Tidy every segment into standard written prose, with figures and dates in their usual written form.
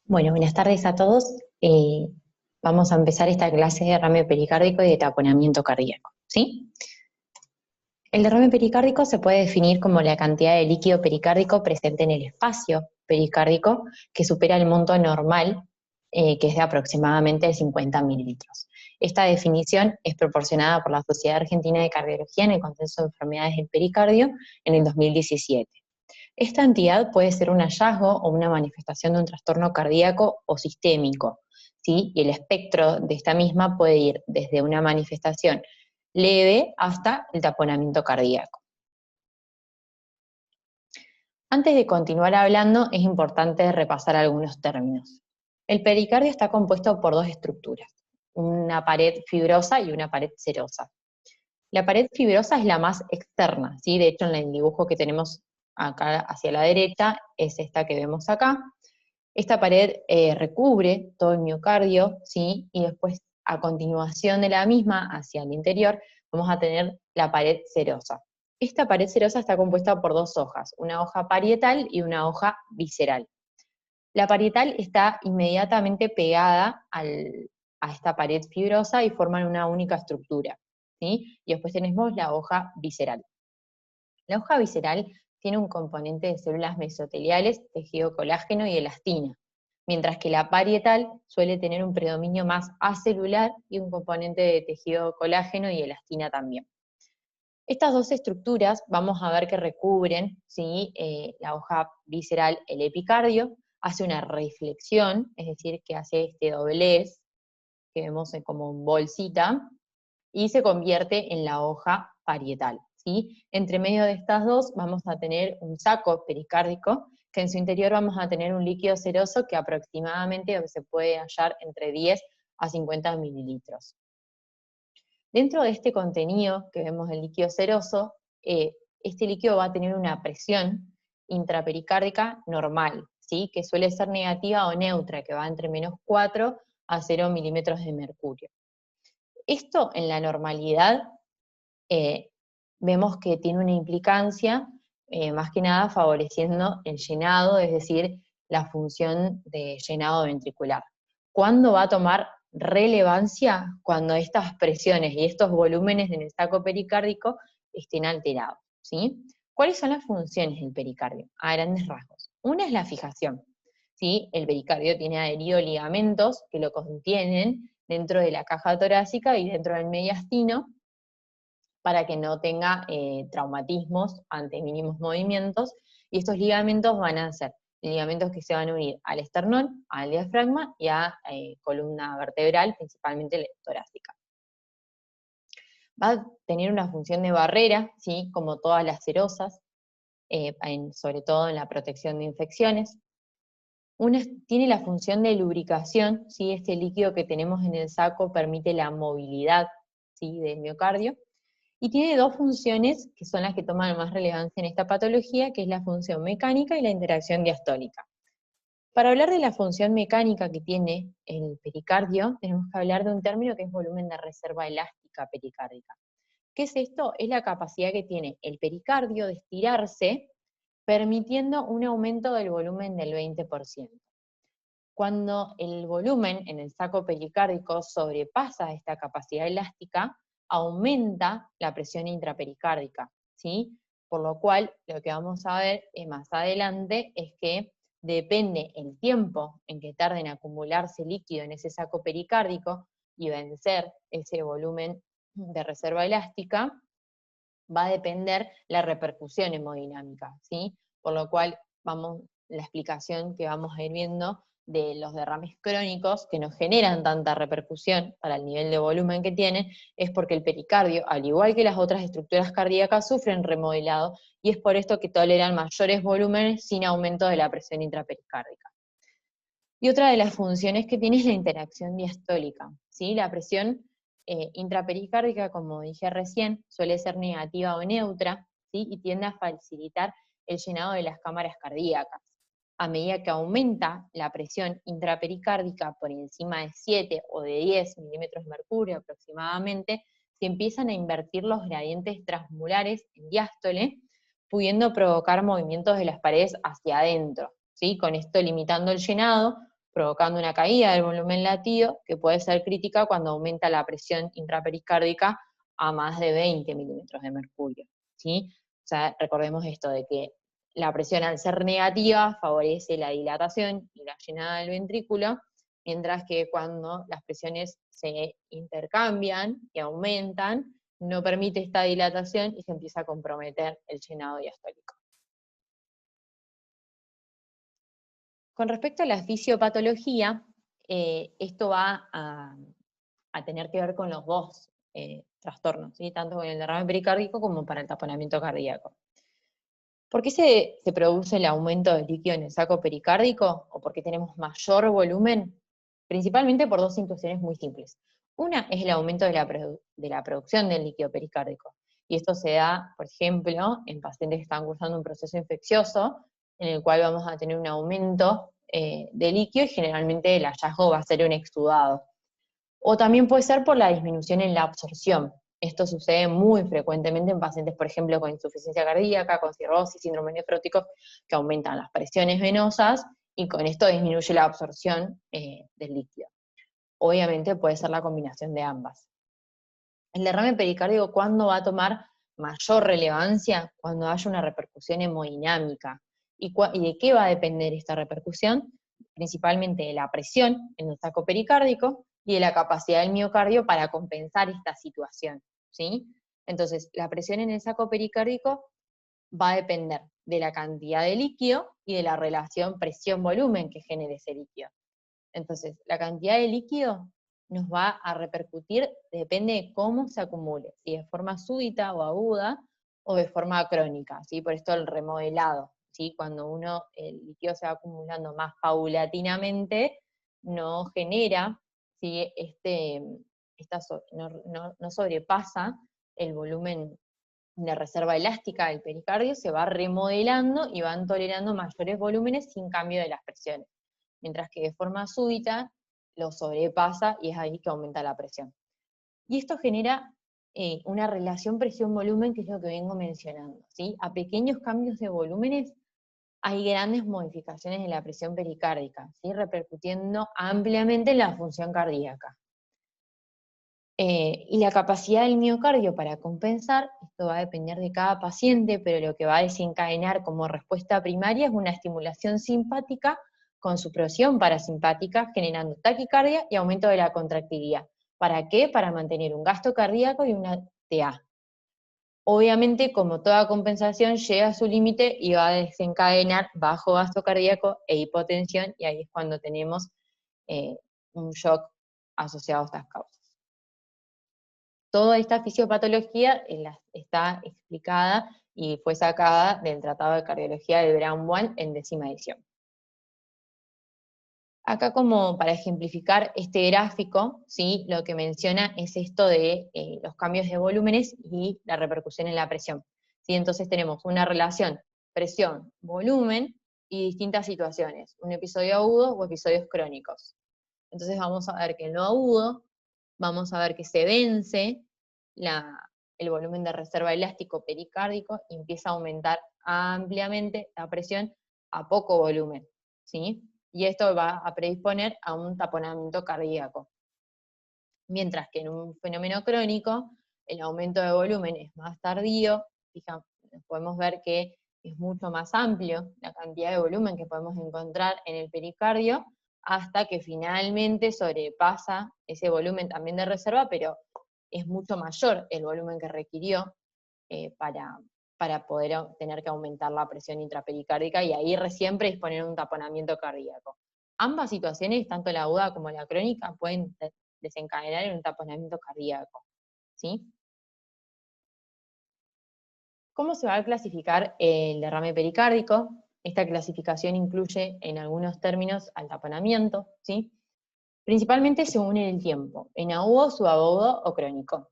Bueno, buenas tardes a todos. Vamos a empezar esta clase de derrame pericárdico y de taponamiento cardíaco, ¿sí? El derrame pericárdico se puede definir como la cantidad de líquido pericárdico presente en el espacio pericárdico que supera el monto normal, que es de aproximadamente 50 mililitros. Esta definición es proporcionada por la Sociedad Argentina de Cardiología en el Consenso de Enfermedades del Pericardio en el 2017. Esta entidad puede ser un hallazgo o una manifestación de un trastorno cardíaco o sistémico, ¿sí? Y el espectro de esta misma puede ir desde una manifestación leve hasta el taponamiento cardíaco. Antes de continuar hablando, es importante repasar algunos términos. El pericardio está compuesto por dos estructuras, una pared fibrosa y una pared serosa. La pared fibrosa es la más externa, ¿sí? De hecho, en el dibujo que tenemos acá hacia la derecha es esta que vemos acá. Esta pared recubre todo el miocardio, ¿sí? Y después, a continuación de la misma, hacia el interior, vamos a tener la pared serosa. Esta pared serosa está compuesta por dos hojas, una hoja parietal y una hoja visceral. La parietal está inmediatamente pegada a esta pared fibrosa y forman una única estructura, ¿sí? Y después tenemos la hoja visceral. La hoja visceral tiene un componente de células mesoteliales, tejido colágeno y elastina, mientras que la parietal suele tener un predominio más acelular y un componente de tejido colágeno y elastina también. Estas dos estructuras vamos a ver que recubren, ¿sí? La hoja visceral, el epicardio, hace una reflexión, es decir, que hace este doblez, que vemos como en bolsita, y se convierte en la hoja parietal, ¿sí? Entre medio de estas dos vamos a tener un saco pericárdico, que en su interior vamos a tener un líquido seroso que aproximadamente se puede hallar entre 10 a 50 mililitros. Dentro de este contenido que vemos el líquido seroso, este líquido va a tener una presión intrapericárdica normal, ¿sí? Que suele ser negativa o neutra, que va entre -4 a 0 milímetros de mercurio. Esto en la normalidad vemos que tiene una implicancia, más que nada favoreciendo el llenado, es decir, la función de llenado ventricular. ¿Cuándo va a tomar relevancia? Cuando estas presiones y estos volúmenes en el saco pericárdico estén alterados, ¿sí? ¿Cuáles son las funciones del pericardio? A grandes rasgos. Una es la fijación, ¿sí? El pericardio tiene adherido ligamentos que lo contienen dentro de la caja torácica y dentro del mediastino, para que no tenga traumatismos ante mínimos movimientos, y estos ligamentos van a ser ligamentos que se van a unir al esternón, al diafragma y a columna vertebral, principalmente torácica. Va a tener una función de barrera, ¿sí? Como todas las serosas, sobre todo en la protección de infecciones. Tiene la función de lubricación, ¿sí? Este líquido que tenemos en el saco permite la movilidad, ¿sí? Del miocardio. Y tiene dos funciones que son las que toman más relevancia en esta patología, que es la función mecánica y la interacción diastólica. Para hablar de la función mecánica que tiene el pericardio, tenemos que hablar de un término que es volumen de reserva elástica pericárdica. ¿Qué es esto? Es la capacidad que tiene el pericardio de estirarse, permitiendo un aumento del volumen del 20%. Cuando el volumen en el saco pericárdico sobrepasa esta capacidad elástica, aumenta la presión intrapericárdica, ¿sí? Por lo cual, lo que vamos a ver más adelante es que depende el tiempo en que tarde en acumularse líquido en ese saco pericárdico y vencer ese volumen de reserva elástica, va a depender la repercusión hemodinámica, ¿sí? Por lo cual, la explicación que vamos a ir viendo de los derrames crónicos que no generan tanta repercusión para el nivel de volumen que tienen, es porque el pericardio, al igual que las otras estructuras cardíacas, sufren remodelado, y es por esto que toleran mayores volúmenes sin aumento de la presión intrapericárdica. Y otra de las funciones que tiene es la interacción diastólica, ¿sí? La presión intrapericárdica, como dije recién, suele ser negativa o neutra, ¿sí? Y tiende a facilitar el llenado de las cámaras cardíacas. A medida que aumenta la presión intrapericárdica por encima de 7 o de 10 milímetros de mercurio aproximadamente, se empiezan a invertir los gradientes transmulares en diástole, pudiendo provocar movimientos de las paredes hacia adentro, ¿sí? Con esto limitando el llenado, provocando una caída del volumen latido, que puede ser crítica cuando aumenta la presión intrapericárdica a más de 20 milímetros de mercurio, ¿sí? O sea, recordemos esto de que la presión al ser negativa favorece la dilatación y la llenada del ventrículo, mientras que cuando las presiones se intercambian y aumentan, no permite esta dilatación y se empieza a comprometer el llenado diastólico. Con respecto a la fisiopatología, esto va a tener que ver con los dos trastornos, ¿sí? Tanto con el derrame pericárdico como para el taponamiento cardíaco. ¿Por qué se produce el aumento del líquido en el saco pericárdico o por qué tenemos mayor volumen? Principalmente por dos situaciones muy simples. Una es el aumento de la producción del líquido pericárdico. Y esto se da, por ejemplo, en pacientes que están cursando un proceso infeccioso, en el cual vamos a tener un aumento de líquido y generalmente el hallazgo va a ser un exudado. O también puede ser por la disminución en la absorción. Esto sucede muy frecuentemente en pacientes, por ejemplo, con insuficiencia cardíaca, con cirrosis, síndrome nefrótico, que aumentan las presiones venosas y con esto disminuye la absorción del líquido. Obviamente puede ser la combinación de ambas. El derrame pericárdico, ¿cuándo va a tomar mayor relevancia? Cuando haya una repercusión hemodinámica. ¿Y de qué va a depender esta repercusión? Principalmente de la presión en el saco pericárdico y de la capacidad del miocardio para compensar esta situación, ¿sí? Entonces, la presión en el saco pericárdico va a depender de la cantidad de líquido y de la relación presión-volumen que genere ese líquido. Entonces, la cantidad de líquido nos va a repercutir, depende de cómo se acumule, si de forma súbita o aguda, o de forma crónica, ¿sí? Por esto el remodelado, ¿sí? Cuando el líquido se va acumulando más paulatinamente, no genera, ¿sí? No sobrepasa el volumen de reserva elástica del pericardio, se va remodelando y van tolerando mayores volúmenes sin cambio de las presiones. Mientras que de forma súbita lo sobrepasa y es ahí que aumenta la presión. Y esto genera una relación presión-volumen, que es lo que vengo mencionando, ¿sí? A pequeños cambios de volúmenes hay grandes modificaciones en la presión pericárdica, ¿sí? Repercutiendo ampliamente en la función cardíaca. Y la capacidad del miocardio para compensar, esto va a depender de cada paciente, pero lo que va a desencadenar como respuesta primaria es una estimulación simpática con supresión parasimpática, generando taquicardia y aumento de la contractilidad. ¿Para qué? Para mantener un gasto cardíaco y una TA. Obviamente, como toda compensación, llega a su límite y va a desencadenar bajo gasto cardíaco e hipotensión, y ahí es cuando tenemos un shock asociado a estas causas. Toda esta fisiopatología está explicada y fue sacada del Tratado de Cardiología de Brown en 10ª edición. Acá, como para ejemplificar este gráfico, ¿sí? Lo que menciona es esto de los cambios de volúmenes y la repercusión en la presión, ¿sí? Entonces tenemos una relación presión, volumen y distintas situaciones, un episodio agudo o episodios crónicos. Entonces vamos a ver que en lo agudo, vamos a ver que se vence el volumen de reserva elástico pericárdico y empieza a aumentar ampliamente la presión a poco volumen, ¿sí? Y esto va a predisponer a un taponamiento cardíaco. Mientras que en un fenómeno crónico, el aumento de volumen es más tardío, fijamos, podemos ver que es mucho más amplio la cantidad de volumen que podemos encontrar en el pericardio, hasta que finalmente sobrepasa ese volumen también de reserva, pero es mucho mayor el volumen que requirió para poder tener que aumentar la presión intrapericárdica y ahí recién predisponer un taponamiento cardíaco. Ambas situaciones, tanto la aguda como la crónica, pueden desencadenar en un taponamiento cardíaco, ¿sí? ¿Cómo se va a clasificar el derrame pericárdico? Esta clasificación incluye en algunos términos al taponamiento, ¿sí? Principalmente según el tiempo, en agudo, subagudo o crónico.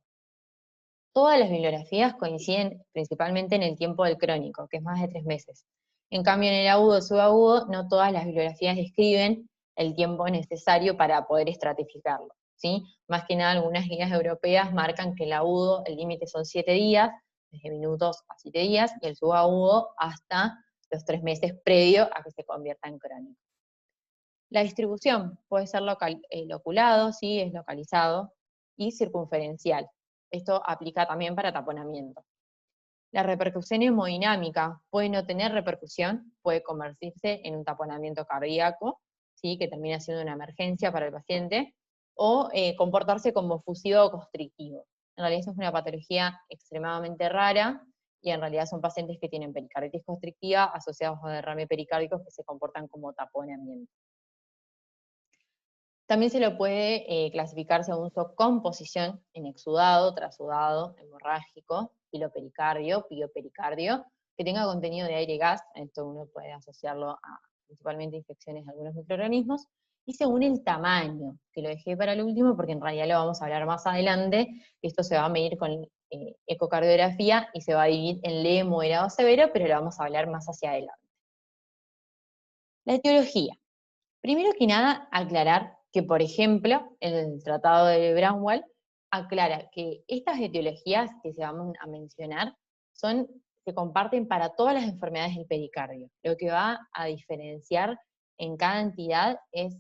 Todas las bibliografías coinciden principalmente en el tiempo del crónico, que es más de 3 meses. En cambio, en el agudo subagudo, no todas las bibliografías describen el tiempo necesario para poder estratificarlo, ¿sí? Más que nada, algunas guías europeas marcan que el agudo, el límite son 7 días, desde minutos a 7 días, y el subagudo hasta los 3 meses previo a que se convierta en crónico. La distribución puede ser loculado, sí, es localizado, y circunferencial. Esto aplica también para taponamiento. La repercusión hemodinámica puede no tener repercusión, puede convertirse en un taponamiento cardíaco, ¿sí? Que termina siendo una emergencia para el paciente, o comportarse como fusivo o constrictivo. En realidad eso es una patología extremadamente rara, y en realidad son pacientes que tienen pericarditis constrictiva asociados a derrame pericárdicos que se comportan como taponamiento. También se lo puede clasificar según su composición en exudado, trasudado, hemorrágico, pilopericardio, piopericardio, que tenga contenido de aire y gas. Esto uno puede asociarlo a principalmente infecciones de algunos microorganismos, y según el tamaño, que lo dejé para el último porque en realidad lo vamos a hablar más adelante. Esto se va a medir con ecocardiografía y se va a dividir en leve, moderado, severo, pero lo vamos a hablar más hacia adelante. La etiología. Primero que nada, aclarar que, por ejemplo, el Tratado de Bramwell aclara que estas etiologías que se van a mencionar se comparten para todas las enfermedades del pericardio. Lo que va a diferenciar en cada entidad es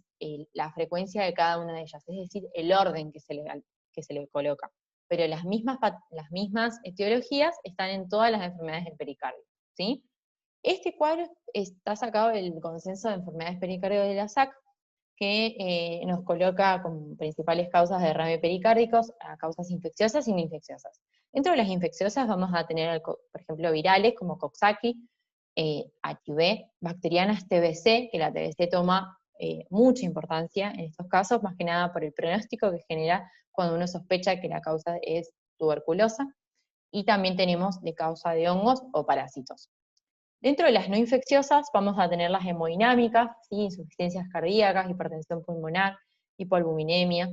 la frecuencia de cada una de ellas, es decir, el orden que se le coloca. Pero las mismas etiologías están en todas las enfermedades del pericardio, ¿sí? Este cuadro está sacado del consenso de enfermedades pericárdico de la SAC, que nos coloca como principales causas de derrame pericárdicos a causas infecciosas y no infecciosas. Dentro de las infecciosas vamos a tener, por ejemplo, virales como Coxsackie, HIV, bacterianas TBC, que la TBC toma mucha importancia en estos casos, más que nada por el pronóstico que genera cuando uno sospecha que la causa es tuberculosa, y también tenemos de causa de hongos o parásitos. Dentro de las no infecciosas vamos a tener las hemodinámicas, ¿sí? Insuficiencias cardíacas, hipertensión pulmonar, hipoalbuminemia,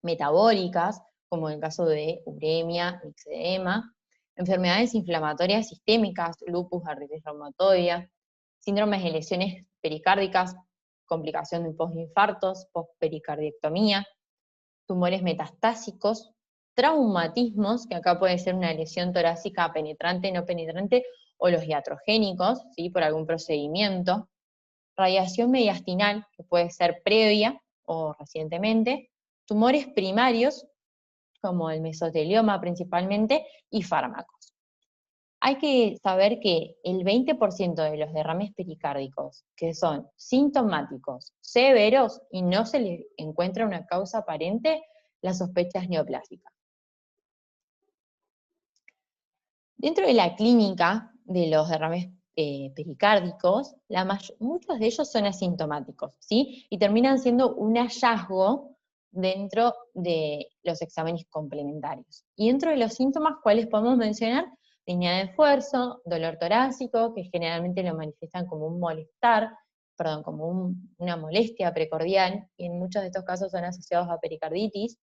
metabólicas, como en el caso de uremia, mixedema, enfermedades inflamatorias sistémicas, lupus, artritis reumatoidea, síndromes de lesiones pericárdicas, complicación de postinfartos, pospericardiectomía, tumores metastásicos, traumatismos, que acá puede ser una lesión torácica penetrante, no penetrante, o los iatrogénicos, ¿sí? Por algún procedimiento, radiación mediastinal, que puede ser previa o recientemente, tumores primarios, como el mesotelioma principalmente, y fármacos. Hay que saber que el 20% de los derrames pericárdicos que son sintomáticos, severos, y no se les encuentra una causa aparente, la sospecha es neoplásica. Dentro de la clínica de los derrames pericárdicos, muchos de ellos son asintomáticos, ¿sí? Y terminan siendo un hallazgo dentro de los exámenes complementarios. Y dentro de los síntomas, ¿cuáles podemos mencionar? Disnea de esfuerzo, dolor torácico, que generalmente lo manifiestan como un malestar, perdón, como una molestia precordial, y en muchos de estos casos son asociados a pericarditis.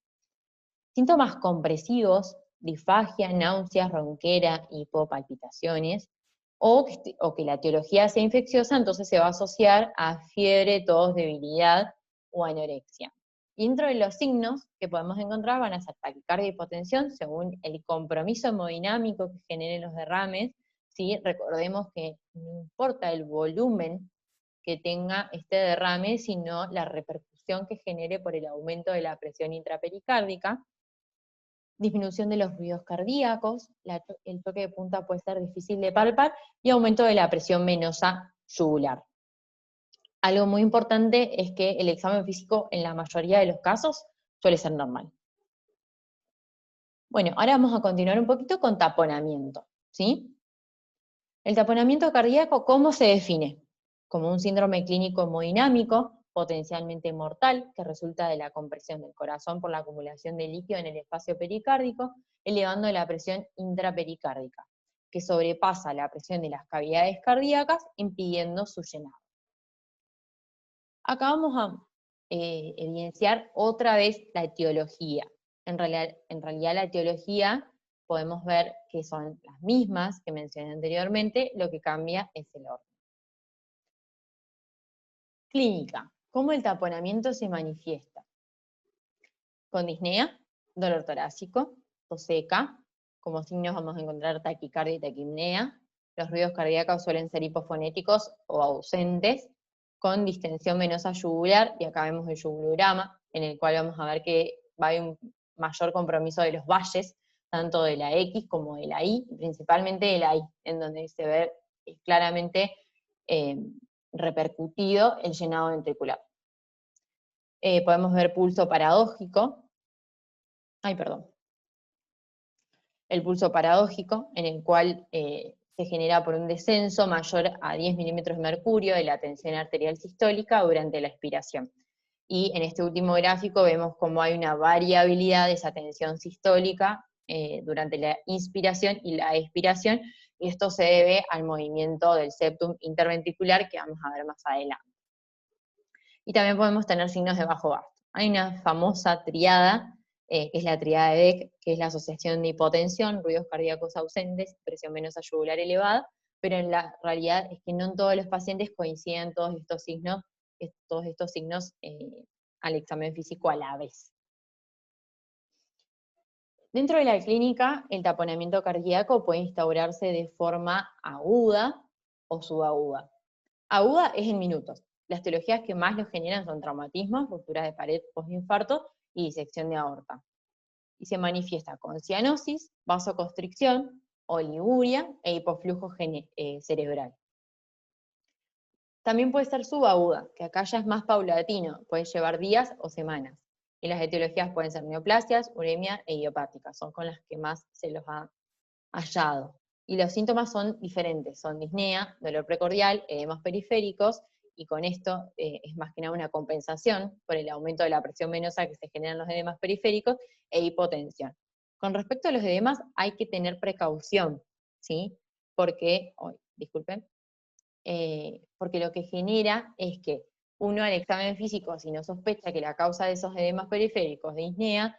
Síntomas compresivos, disfagia, náuseas, ronquera, hipopalpitaciones, o que la etiología sea infecciosa, entonces se va a asociar a fiebre, tos, debilidad o anorexia. Y dentro de los signos que podemos encontrar van a ser taquicardia y hipotensión, según el compromiso hemodinámico que generen los derrames, ¿sí? Recordemos que no importa el volumen que tenga este derrame, sino la repercusión que genere por el aumento de la presión intrapericárdica. Disminución de los ruidos cardíacos, el toque de punta puede ser difícil de palpar, y aumento de la presión venosa yugular. Algo muy importante es que el examen físico en la mayoría de los casos suele ser normal. Bueno, ahora vamos a continuar un poquito con taponamiento, ¿sí? El taponamiento cardíaco, ¿cómo se define? Como un síndrome clínico hemodinámico, potencialmente mortal, que resulta de la compresión del corazón por la acumulación de líquido en el espacio pericárdico, elevando la presión intrapericárdica, que sobrepasa la presión de las cavidades cardíacas, impidiendo su llenado. Acá vamos a evidenciar otra vez la etiología. En realidad la etiología podemos ver que son las mismas que mencioné anteriormente, lo que cambia es el orden. Clínica. ¿Cómo el taponamiento se manifiesta? Con disnea, dolor torácico, tos seca. Como signos vamos a encontrar taquicardia y taquipnea. Los ruidos cardíacos suelen ser hipofonéticos o ausentes, con distensión venosa yugular, y acá vemos el yugulograma, en el cual vamos a ver que va a haber un mayor compromiso de los valles, tanto de la X como de la Y, principalmente de la Y, en donde se ve claramente repercutido el llenado ventricular. Podemos ver pulso paradójico, el pulso paradójico, en el cual se genera por un descenso mayor a 10 milímetros de mercurio de la tensión arterial sistólica durante la expiración. Y en este último gráfico vemos cómo hay una variabilidad de esa tensión sistólica durante la inspiración y la expiración, y esto se debe al movimiento del septum interventricular que vamos a ver más adelante. Y también podemos tener signos de bajo gasto. Hay una famosa triada, que es la triada de Beck, que es la asociación de hipotensión, ruidos cardíacos ausentes, presión venosa yugular elevada, pero en la realidad es que no en todos los pacientes coinciden todos estos signos al examen físico a la vez. Dentro de la clínica, el taponamiento cardíaco puede instaurarse de forma aguda o subaguda. Aguda es en minutos. Las etiologías que más lo generan son traumatismos, rupturas de pared postinfarto y disección de aorta. Y se manifiesta con cianosis, vasoconstricción, oliguria e hipoflujo cerebral. También puede ser subaguda, que acá ya es más paulatino, puede llevar días o semanas. Y las etiologías pueden ser neoplasias, uremia e idiopáticas, son con las que más se los ha hallado. Y los síntomas son diferentes, son disnea, dolor precordial, edemas periféricos, y con esto es más que nada una compensación por el aumento de la presión venosa que se generan los edemas periféricos e hipotensión. Con respecto a los edemas hay que tener precaución, ¿sí? Porque lo que genera es que uno al examen físico, si no sospecha que la causa de esos edemas periféricos de disnea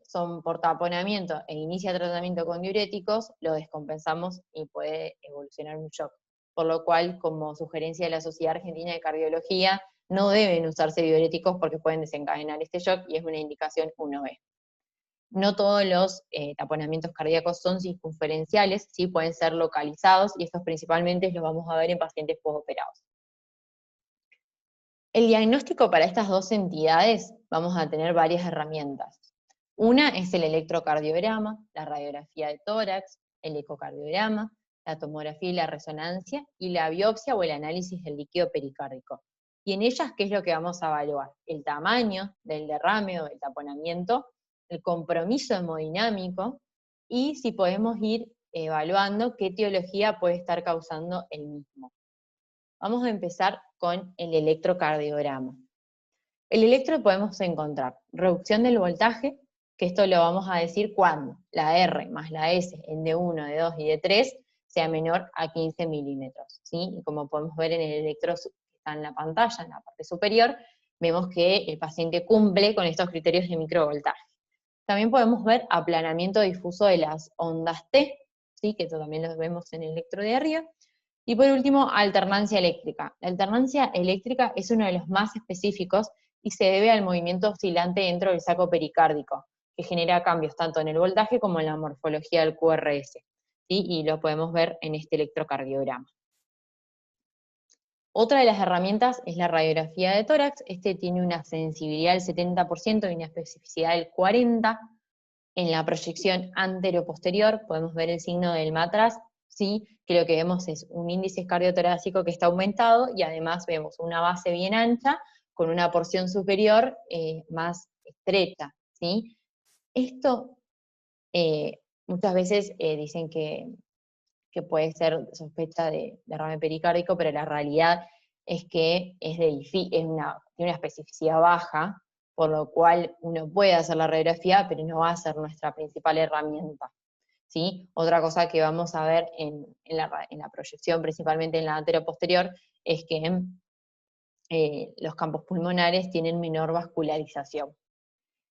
son por taponamiento e inicia tratamiento con diuréticos, lo descompensamos y puede evolucionar un shock. Por lo cual, como sugerencia de la Sociedad Argentina de Cardiología, no deben usarse diuréticos porque pueden desencadenar este shock y es una indicación 1B. No todos los taponamientos cardíacos son circunferenciales, sí pueden ser localizados, y estos principalmente los vamos a ver en pacientes postoperados. El diagnóstico para estas dos entidades vamos a tener varias herramientas. Una es el electrocardiograma, la radiografía de tórax, el ecocardiograma, la tomografía y la resonancia, y la biopsia o el análisis del líquido pericárdico. Y en ellas, ¿qué es lo que vamos a evaluar? El tamaño del derrame o del taponamiento, el compromiso hemodinámico, y si podemos ir evaluando qué etiología puede estar causando el mismo. Vamos a empezar con el electrocardiograma. El electro podemos encontrar reducción del voltaje, que esto lo vamos a decir cuando la R más la S en D1, D2 y D3 sea menor a 15 milímetros, ¿sí? Y como podemos ver en el electro que está en la pantalla, en la parte superior, vemos que el paciente cumple con estos criterios de microvoltaje. También podemos ver aplanamiento difuso de las ondas T, ¿sí? Que esto también lo vemos en el electro de arriba. Y por último, alternancia eléctrica. La alternancia eléctrica es uno de los más específicos y se debe al movimiento oscilante dentro del saco pericárdico, que genera cambios tanto en el voltaje como en la morfología del QRS, ¿sí? Y lo podemos ver en este electrocardiograma. Otra de las herramientas es la radiografía de tórax. Este tiene una sensibilidad del 70% y una especificidad del 40%. En la proyección antero-posterior podemos ver el signo del matraz, ¿sí? Que lo que vemos es un índice cardiotorácico que está aumentado y además vemos una base bien ancha con una porción superior más estrecha, ¿sí? Esto muchas veces dicen que puede ser sospecha de derrame pericárdico, pero la realidad es que tiene una especificidad baja, por lo cual uno puede hacer la radiografía, pero no va a ser nuestra principal herramienta, ¿sí? Otra cosa que vamos a ver en la proyección, principalmente en la anteroposterior, es que los campos pulmonares tienen menor vascularización.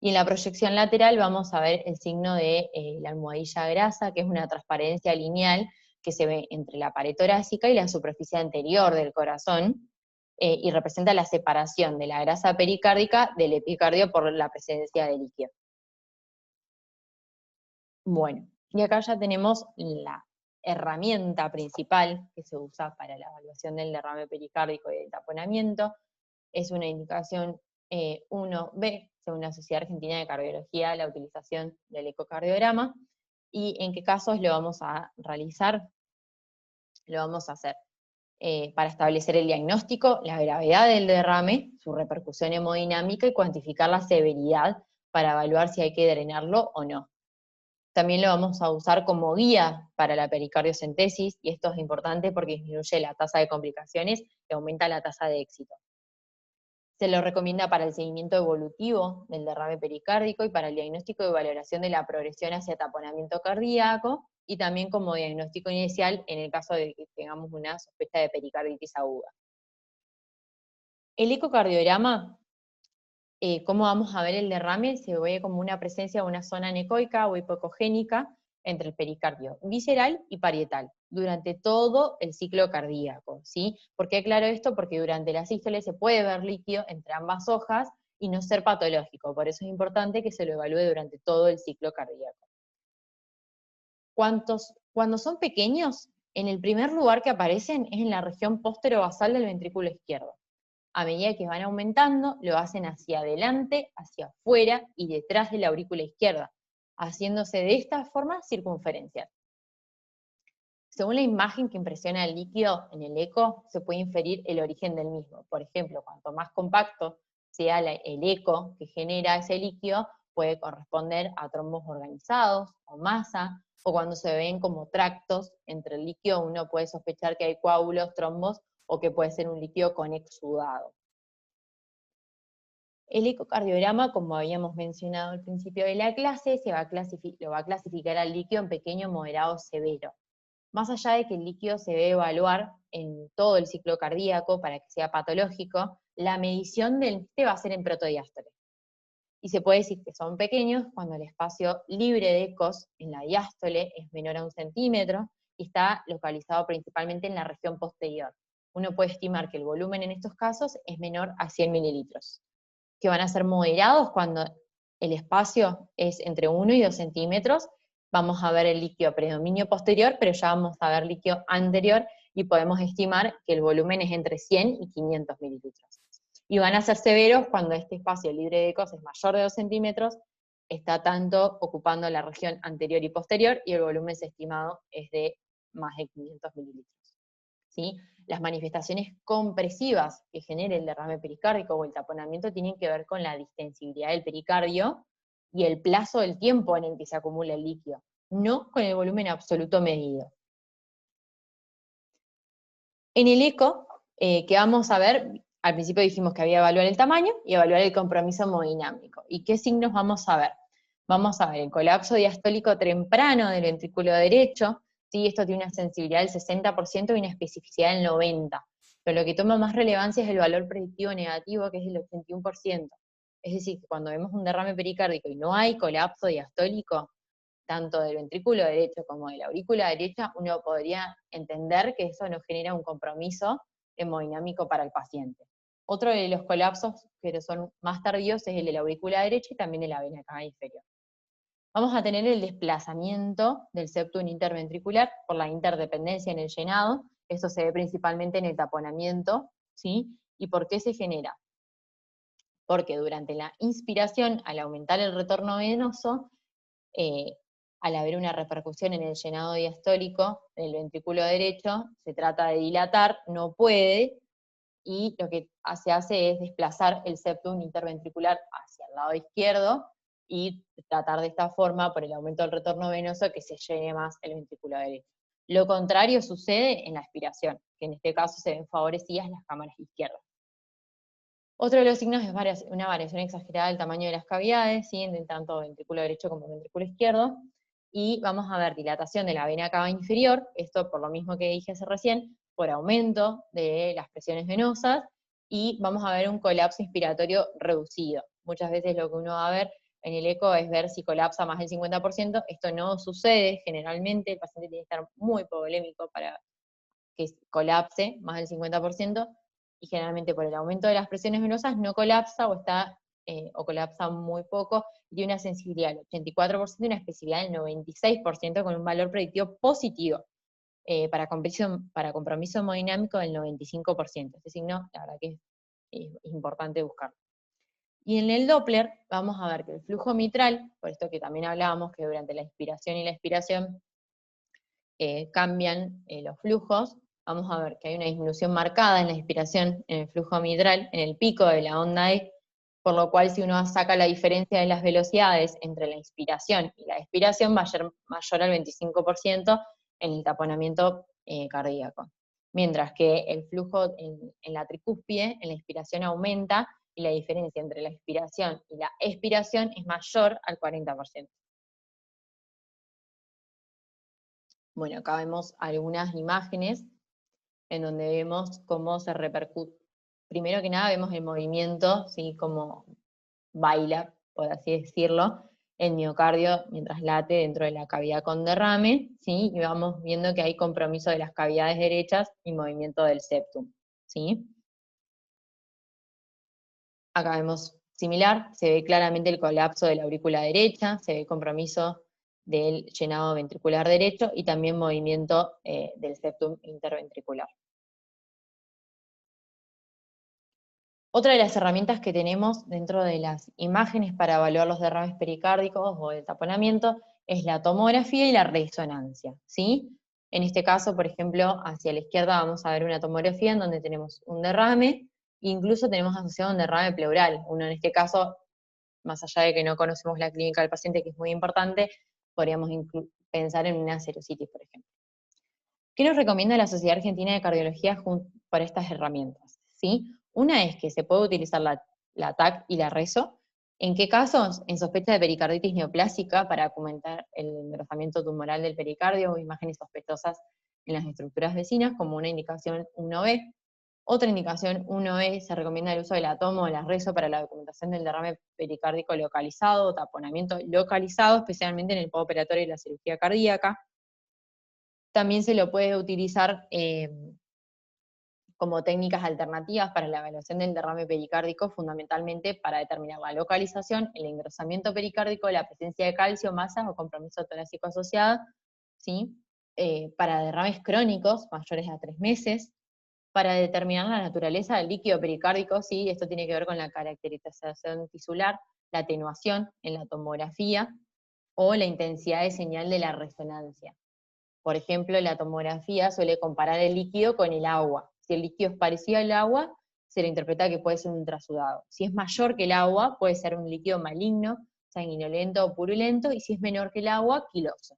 Y en la proyección lateral vamos a ver el signo de la almohadilla grasa, que es una transparencia lineal que se ve entre la pared torácica y la superficie anterior del corazón, y representa la separación de la grasa pericárdica del epicardio por la presencia de líquido. Bueno, y acá ya tenemos herramienta principal que se usa para la evaluación del derrame pericárdico y del taponamiento. Es una indicación 1B, según la Sociedad Argentina de Cardiología, la utilización del ecocardiograma. ¿Y en qué casos lo vamos a realizar? Lo vamos a hacer para establecer el diagnóstico, la gravedad del derrame, su repercusión hemodinámica y cuantificar la severidad para evaluar si hay que drenarlo o no. También lo vamos a usar como guía para la pericardiocentesis, y esto es importante porque disminuye la tasa de complicaciones y aumenta la tasa de éxito. Se lo recomienda para el seguimiento evolutivo del derrame pericárdico y para el diagnóstico y valoración de la progresión hacia taponamiento cardíaco, y también como diagnóstico inicial en el caso de que tengamos una sospecha de pericarditis aguda. El ecocardiograma, ¿cómo vamos a ver el derrame? Se ve como una presencia de una zona anecoica o hipocogénica entre el pericardio visceral y parietal, durante todo el ciclo cardíaco, ¿sí? ¿Por qué aclaro esto? Porque durante la sístole se puede ver líquido entre ambas hojas y no ser patológico, por eso es importante que se lo evalúe durante todo el ciclo cardíaco. Cuando son pequeños, en el primer lugar que aparecen es en la región póstero-basal del ventrículo izquierdo. A medida que van aumentando, lo hacen hacia adelante, hacia afuera y detrás de la aurícula izquierda, haciéndose de esta forma circunferencial. Según la imagen que impresiona el líquido en el eco, se puede inferir el origen del mismo. Por ejemplo, cuanto más compacto sea el eco que genera ese líquido, puede corresponder a trombos organizados o masa, o cuando se ven como tractos entre el líquido, uno puede sospechar que hay coágulos, trombos, o que puede ser un líquido con exudado. El ecocardiograma, como habíamos mencionado al principio de la clase, lo va a clasificar al líquido en pequeño, moderado, severo. Más allá de que el líquido se debe evaluar en todo el ciclo cardíaco para que sea patológico, la medición del este va a ser en protodiástole. Y se puede decir que son pequeños cuando el espacio libre de ecos en la diástole es menor a 1 centímetro y está localizado principalmente en la región posterior. Uno puede estimar que el volumen en estos casos es menor a 100 mililitros. Que van a ser moderados cuando el espacio es entre 1 y 2 centímetros, vamos a ver el líquido predominio posterior, pero ya vamos a ver líquido anterior y podemos estimar que el volumen es entre 100 y 500 mililitros. Y van a ser severos cuando este espacio libre de ecos es mayor de 2 centímetros, está tanto ocupando la región anterior y posterior, y el volumen estimado es de más de 500 mililitros. ¿Sí? Las manifestaciones compresivas que genere el derrame pericárdico o el taponamiento tienen que ver con la distensibilidad del pericardio y el plazo del tiempo en el que se acumula el líquido, no con el volumen absoluto medido. En el eco, que vamos a ver, al principio dijimos que había que evaluar el tamaño y evaluar el compromiso hemodinámico. ¿Y qué signos vamos a ver? Vamos a ver el colapso diastólico temprano del ventrículo derecho. Sí, esto tiene una sensibilidad del 60% y una especificidad del 90%. Pero lo que toma más relevancia es el valor predictivo negativo, que es el 81%. Es decir, que cuando vemos un derrame pericárdico y no hay colapso diastólico, tanto del ventrículo derecho como de la aurícula derecha, uno podría entender que eso no genera un compromiso hemodinámico para el paciente. Otro de los colapsos que son más tardíos es el de la aurícula derecha y también de la vena cava inferior. Vamos a tener el desplazamiento del septum interventricular por la interdependencia en el llenado. Esto se ve principalmente en el taponamiento, ¿sí? ¿Y por qué se genera? Porque durante la inspiración, al aumentar el retorno venoso, al haber una repercusión en el llenado diastólico del ventrículo derecho, se trata de dilatar, no puede, y lo que se hace es desplazar el septum interventricular hacia el lado izquierdo, y tratar de esta forma, por el aumento del retorno venoso, que se llene más el ventrículo derecho. Lo contrario sucede en la aspiración, que en este caso se ven favorecidas las cámaras izquierdas. Otro de los signos es una variación exagerada del tamaño de las cavidades, ¿sí? En tanto ventrículo derecho como ventrículo izquierdo, y vamos a ver dilatación de la vena cava inferior, esto por lo mismo que dije hace recién, por aumento de las presiones venosas, y vamos a ver un colapso inspiratorio reducido. Muchas veces lo que uno va a ver en el eco es ver si colapsa más del 50%, esto no sucede generalmente, el paciente tiene que estar muy polémico para que colapse más del 50%, y generalmente por el aumento de las presiones venosas no colapsa o colapsa muy poco, y tiene una sensibilidad del 84% y una especificidad del 96% con un valor predictivo positivo. para compromiso hemodinámico del 95%. Este signo, la verdad que es importante buscarlo. Y en el Doppler vamos a ver que el flujo mitral, por esto que también hablábamos que durante la inspiración y la expiración cambian los flujos, vamos a ver que hay una disminución marcada en la inspiración en el flujo mitral, en el pico de la onda E, por lo cual si uno saca la diferencia de las velocidades entre la inspiración y la expiración va a ser mayor al 25% en el taponamiento cardíaco. Mientras que el flujo en la tricúspide, en la inspiración aumenta, y la diferencia entre la inspiración y la expiración es mayor al 40%. Bueno, acá vemos algunas imágenes en donde vemos cómo se repercute. Primero que nada vemos el movimiento, ¿sí? Cómo baila, por así decirlo, el miocardio mientras late dentro de la cavidad con derrame, ¿sí? Y vamos viendo que hay compromiso de las cavidades derechas y movimiento del septum, ¿sí? Acá vemos similar, se ve claramente el colapso de la aurícula derecha, se ve compromiso del llenado ventricular derecho y también movimiento del septum interventricular. Otra de las herramientas que tenemos dentro de las imágenes para evaluar los derrames pericárdicos o el taponamiento es la tomografía y la resonancia, ¿sí? En este caso, por ejemplo, hacia la izquierda vamos a ver una tomografía en donde tenemos un derrame, incluso tenemos asociado un derrame pleural. Uno en este caso, más allá de que no conocemos la clínica del paciente, que es muy importante, podríamos pensar en una serositis, por ejemplo. ¿Qué nos recomienda la Sociedad Argentina de Cardiología para estas herramientas? ¿Sí? Una es que se puede utilizar la TAC y la reso. ¿En qué casos? En sospecha de pericarditis neoplásica para documentar el engrosamiento tumoral del pericardio o imágenes sospechosas en las estructuras vecinas, como una indicación 1B. Otra indicación 1B se recomienda el uso del tomo o la reso para la documentación del derrame pericárdico localizado o taponamiento localizado, especialmente en el postoperatorio y la cirugía cardíaca. También se lo puede utilizar como técnicas alternativas para la evaluación del derrame pericárdico, fundamentalmente para determinar la localización, el engrosamiento pericárdico, la presencia de calcio, masa o compromiso torácico asociado, ¿sí? Para derrames crónicos mayores a 3 meses, para determinar la naturaleza del líquido pericárdico, ¿sí? Esto tiene que ver con la caracterización tisular, la atenuación en la tomografía o la intensidad de señal de la resonancia. Por ejemplo, la tomografía suele comparar el líquido con el agua. Si el líquido es parecido al agua, se le interpreta que puede ser un ultrasudado. Si es mayor que el agua, puede ser un líquido maligno, sanguinolento o purulento, y si es menor que el agua, quiloso.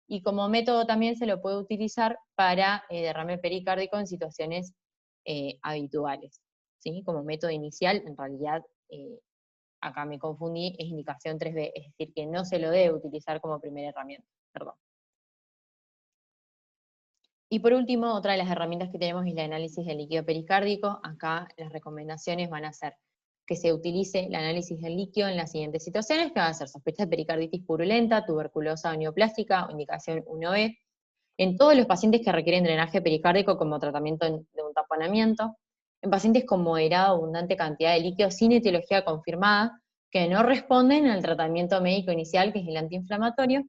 Y como método también se lo puede utilizar para derrame pericárdico en situaciones habituales. ¿Sí? Como método inicial, en realidad, acá me confundí, es indicación 3B, es decir, que no se lo debe utilizar como primera herramienta. Perdón. Y por último, otra de las herramientas que tenemos es el análisis del líquido pericárdico. Acá las recomendaciones van a ser que se utilice el análisis del líquido en las siguientes situaciones, que van a ser sospecha de pericarditis purulenta, tuberculosa o neoplástica, o indicación 1B, en todos los pacientes que requieren drenaje pericárdico como tratamiento de un taponamiento, en pacientes con moderada o abundante cantidad de líquido sin etiología confirmada, que no responden al tratamiento médico inicial, que es el antiinflamatorio,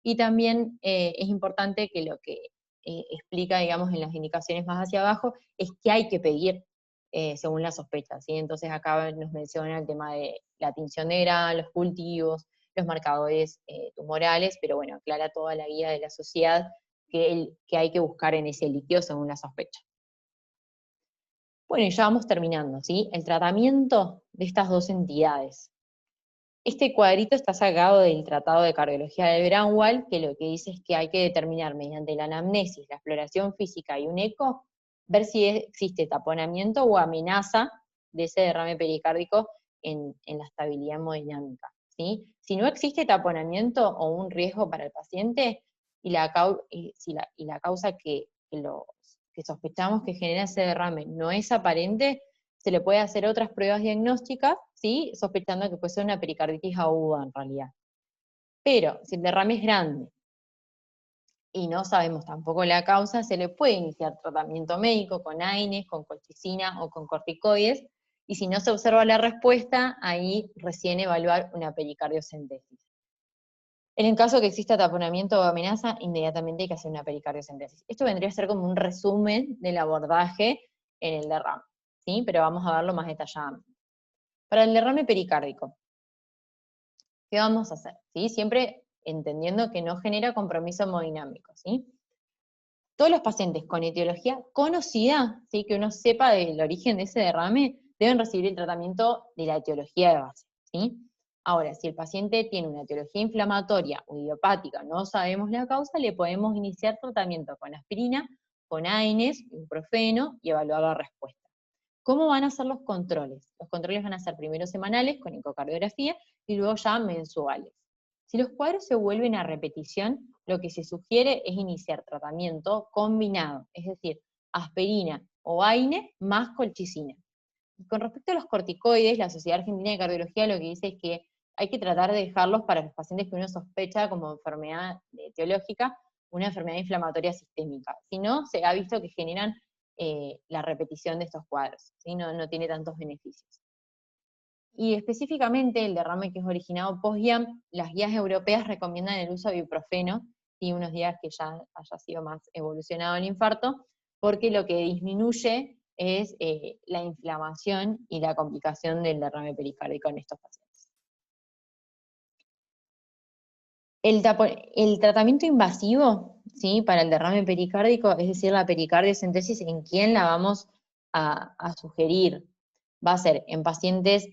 y también es importante que lo que explica, digamos, en las indicaciones más hacia abajo, es que hay que pedir según la sospecha, ¿sí? Entonces acá nos menciona el tema de la tinción de grano, los cultivos, los marcadores tumorales, pero bueno, aclara toda la guía de la sociedad que hay que buscar en ese líquido según la sospecha. Bueno, y ya vamos terminando, ¿sí? El tratamiento de estas dos entidades. Este cuadrito está sacado del Tratado de Cardiología de Braunwald, que lo que dice es que hay que determinar mediante la anamnesis, la exploración física y un eco, ver si existe taponamiento o amenaza de ese derrame pericárdico en la estabilidad hemodinámica, ¿sí? Si no existe taponamiento o un riesgo para el paciente, y la causa que sospechamos que genera ese derrame no es aparente, se le puede hacer otras pruebas diagnósticas, ¿sí? Sospechando que puede ser una pericarditis aguda en realidad. Pero si el derrame es grande y no sabemos tampoco la causa, se le puede iniciar tratamiento médico con AINES, con colchicina o con corticoides, y si no se observa la respuesta, ahí recién evaluar una pericardiocentesis. En el caso que exista taponamiento o amenaza, inmediatamente hay que hacer una pericardiocentesis. Esto vendría a ser como un resumen del abordaje en el derrame, ¿sí? Pero vamos a verlo más detalladamente. Para el derrame pericárdico, ¿qué vamos a hacer? ¿Sí? Siempre entendiendo que no genera compromiso hemodinámico, ¿sí? Todos los pacientes con etiología conocida, ¿sí? Que uno sepa del origen de ese derrame, deben recibir el tratamiento de la etiología de base, ¿sí? Ahora, si el paciente tiene una etiología inflamatoria o idiopática, no sabemos la causa, le podemos iniciar tratamiento con aspirina, con AINES, ibuprofeno y evaluar la respuesta. ¿Cómo van a ser los controles? Los controles van a ser primero semanales con ecocardiografía y luego ya mensuales. Si los cuadros se vuelven a repetición, lo que se sugiere es iniciar tratamiento combinado, es decir, aspirina o AINE más colchicina. Y con respecto a los corticoides, la Sociedad Argentina de Cardiología lo que dice es que hay que tratar de dejarlos para los pacientes que uno sospecha como enfermedad etiológica, una enfermedad inflamatoria sistémica. Si no, se ha visto que generan la repetición de estos cuadros, ¿sí? No tiene tantos beneficios. Y específicamente el derrame que es originado post-IAM, las guías europeas recomiendan el uso de ibuprofeno y unos días que ya haya sido más evolucionado el infarto, porque lo que disminuye es la inflamación y la complicación del derrame pericárdico en estos pacientes. El tratamiento invasivo, ¿sí? Para el derrame pericárdico, es decir, la pericardiocentesis, ¿en quién la vamos a sugerir? Va a ser en pacientes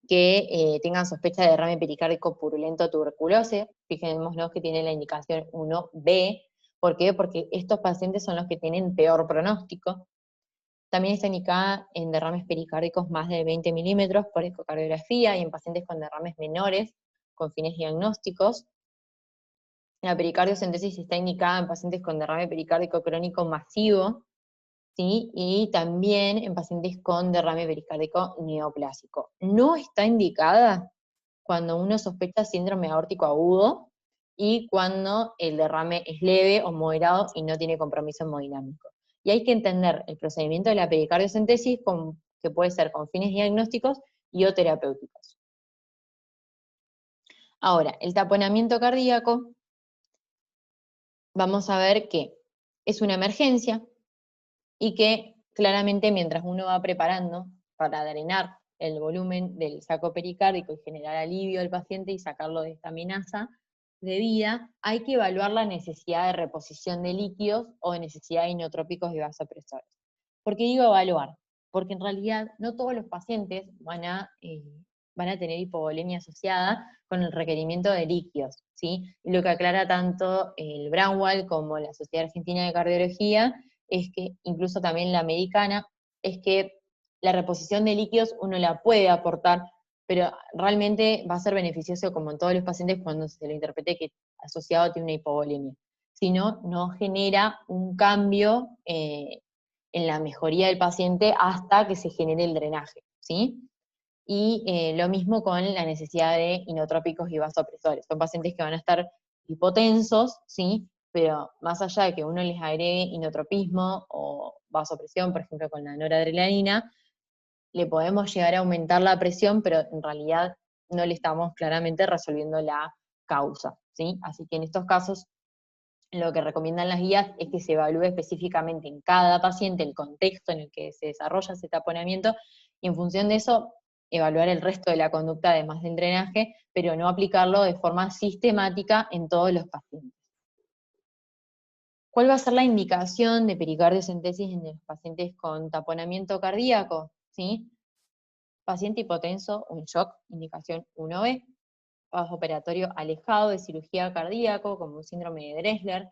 que tengan sospecha de derrame pericárdico purulento o tuberculosis. Fijémonos que tiene la indicación 1B. ¿Por qué? Porque estos pacientes son los que tienen peor pronóstico. También está indicada en derrames pericárdicos más de 20 milímetros por ecocardiografía y en pacientes con derrames menores con fines diagnósticos. La pericardiocentesis está indicada en pacientes con derrame pericárdico crónico masivo, ¿sí? Y también en pacientes con derrame pericárdico neoplásico. No está indicada cuando uno sospecha síndrome aórtico agudo y cuando el derrame es leve o moderado y no tiene compromiso hemodinámico. Y hay que entender el procedimiento de la pericardiocentesis que puede ser con fines diagnósticos y o terapéuticos. Ahora, el taponamiento cardíaco, vamos a ver que es una emergencia y que claramente mientras uno va preparando para drenar el volumen del saco pericárdico y generar alivio al paciente y sacarlo de esta amenaza de vida, hay que evaluar la necesidad de reposición de líquidos o de necesidad de inotrópicos y vasopresores. ¿Por qué digo evaluar? Porque en realidad no todos los pacientes van a tener hipovolemia asociada con el requerimiento de líquidos, ¿sí? Y lo que aclara tanto el Braunwald como la Sociedad Argentina de Cardiología es que, incluso también la americana, es que la reposición de líquidos uno la puede aportar, pero realmente va a ser beneficioso, como en todos los pacientes, cuando se lo interprete que asociado tiene una hipovolemia. Si no, no genera un cambio en la mejoría del paciente hasta que se genere el drenaje, ¿sí? Y lo mismo con la necesidad de inotrópicos y vasopresores. Son pacientes que van a estar hipotensos, ¿sí? Pero más allá de que uno les agregue inotropismo o vasopresión, por ejemplo con la noradrenalina, le podemos llegar a aumentar la presión, pero en realidad no le estamos claramente resolviendo la causa, ¿sí? Así que en estos casos lo que recomiendan las guías es que se evalúe específicamente en cada paciente el contexto en el que se desarrolla ese taponamiento y en función de eso evaluar el resto de la conducta además del drenaje, pero no aplicarlo de forma sistemática en todos los pacientes. ¿Cuál va a ser la indicación de pericardiocentesis en los pacientes con taponamiento cardíaco? ¿Sí? Paciente hipotenso o en shock, indicación 1B, operatorio alejado de cirugía cardíaco, como un síndrome de Dressler.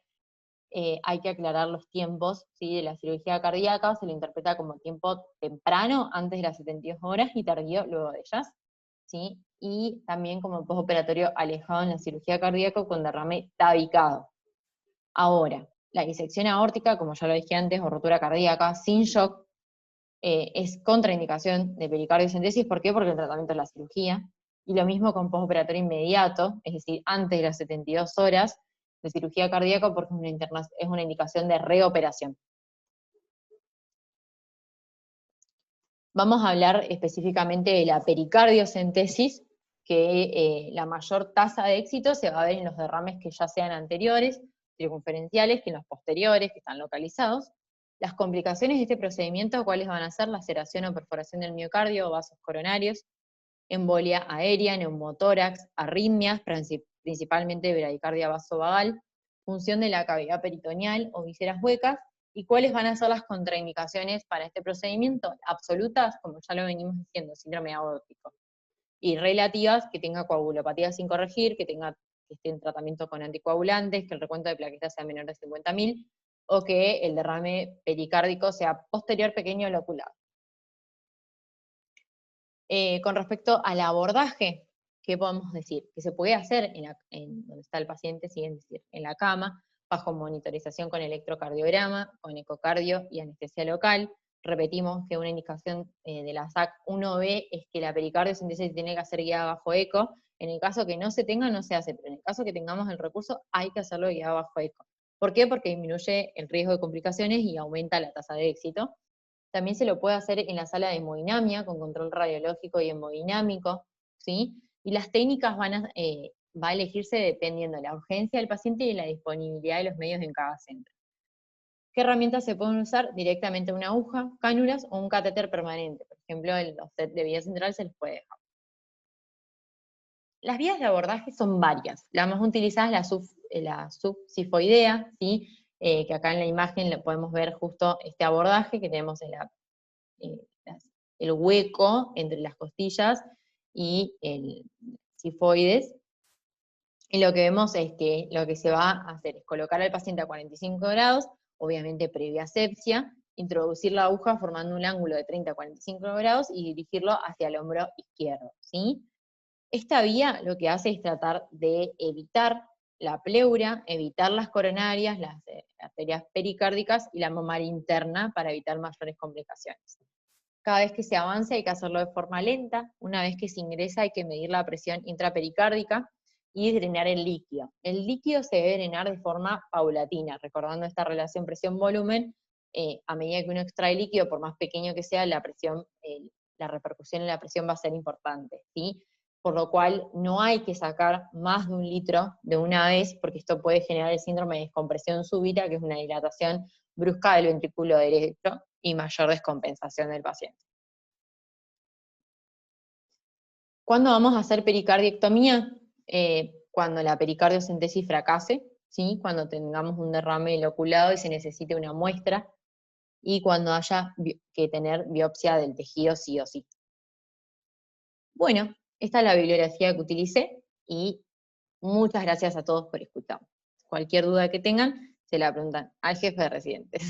Hay que aclarar los tiempos, ¿sí? De la cirugía cardíaca, se lo interpreta como tiempo temprano, antes de las 72 horas, y tardío luego de ellas, ¿sí? Y también como postoperatorio alejado en la cirugía cardíaca con derrame tabicado. Ahora, la disección aórtica, como ya lo dije antes, o rotura cardíaca, sin shock, es contraindicación de pericardiocentesis. ¿Por qué? Porque el tratamiento es la cirugía. Y lo mismo con postoperatorio inmediato, es decir, antes de las 72 horas de cirugía cardíaca, porque es una indicación de reoperación. Vamos a hablar específicamente de la pericardiocentesis, que la mayor tasa de éxito se va a ver en los derrames que ya sean anteriores, circunferenciales, que en los posteriores, que están localizados. Las complicaciones de este procedimiento, ¿cuáles van a ser? Laceración o perforación del miocardio o vasos coronarios, embolia aérea, neumotórax, arritmias, principalmente bradicardia vasovagal, función de la cavidad peritoneal o vísceras huecas. ¿Y cuáles van a ser las contraindicaciones para este procedimiento? Absolutas, como ya lo venimos diciendo, síndrome aórtico. Y relativas, que tenga coagulopatía sin corregir, que esté en tratamiento con anticoagulantes, que el recuento de plaquetas sea menor de 50.000, o que el derrame pericárdico sea posterior, pequeño o loculado. Con respecto al abordaje, ¿qué podemos decir? Que se puede hacer en donde está el paciente, es decir, en la cama, bajo monitorización con electrocardiograma, con ecocardio y anestesia local. Repetimos que una indicación de la SAC 1B es que la pericardiocentesis tiene que ser guiada bajo eco. En el caso que no se tenga, no se hace, pero en el caso que tengamos el recurso, hay que hacerlo guiado bajo eco. ¿Por qué? Porque disminuye el riesgo de complicaciones y aumenta la tasa de éxito. También se lo puede hacer en la sala de hemodinamia, con control radiológico y hemodinámico, ¿sí? Y las técnicas va a elegirse dependiendo de la urgencia del paciente y de la disponibilidad de los medios en cada centro. ¿Qué herramientas se pueden usar? Directamente una aguja, cánulas o un catéter permanente. Por ejemplo, los set de vía central se les puede dejar. Las vías de abordaje son varias. La más utilizada es la subsifoidea, ¿sí? Que acá en la imagen le podemos ver justo este abordaje que tenemos el hueco entre las costillas y el sifoides. Y lo que vemos es que lo que se va a hacer es colocar al paciente a 45 grados, obviamente previa asepsia, introducir la aguja formando un ángulo de 30 a 45 grados y dirigirlo hacia el hombro izquierdo, ¿sí? Esta vía lo que hace es tratar de evitar la pleura, evitar las coronarias, las arterias pericárdicas y la mamaria interna para evitar mayores complicaciones. Cada vez que se avanza hay que hacerlo de forma lenta. Una vez que se ingresa hay que medir la presión intrapericárdica y drenar el líquido. El líquido se debe drenar de forma paulatina, recordando esta relación presión-volumen. A medida que uno extrae líquido, por más pequeño que sea, la repercusión en la presión va a ser importante, ¿sí? Por lo cual no hay que sacar más de 1 litro de una vez, porque esto puede generar el síndrome de descompresión súbita, que es una dilatación brusca del ventrículo derecho y mayor descompensación del paciente. ¿Cuándo vamos a hacer pericardiectomía? Cuando la pericardiocentesis fracase, ¿sí? Cuando tengamos un derrame loculado y se necesite una muestra, y cuando haya que tener biopsia del tejido sí o sí. Bueno, esta es la bibliografía que utilicé y muchas gracias a todos por escuchar. Cualquier duda que tengan, se la preguntan al jefe de residentes.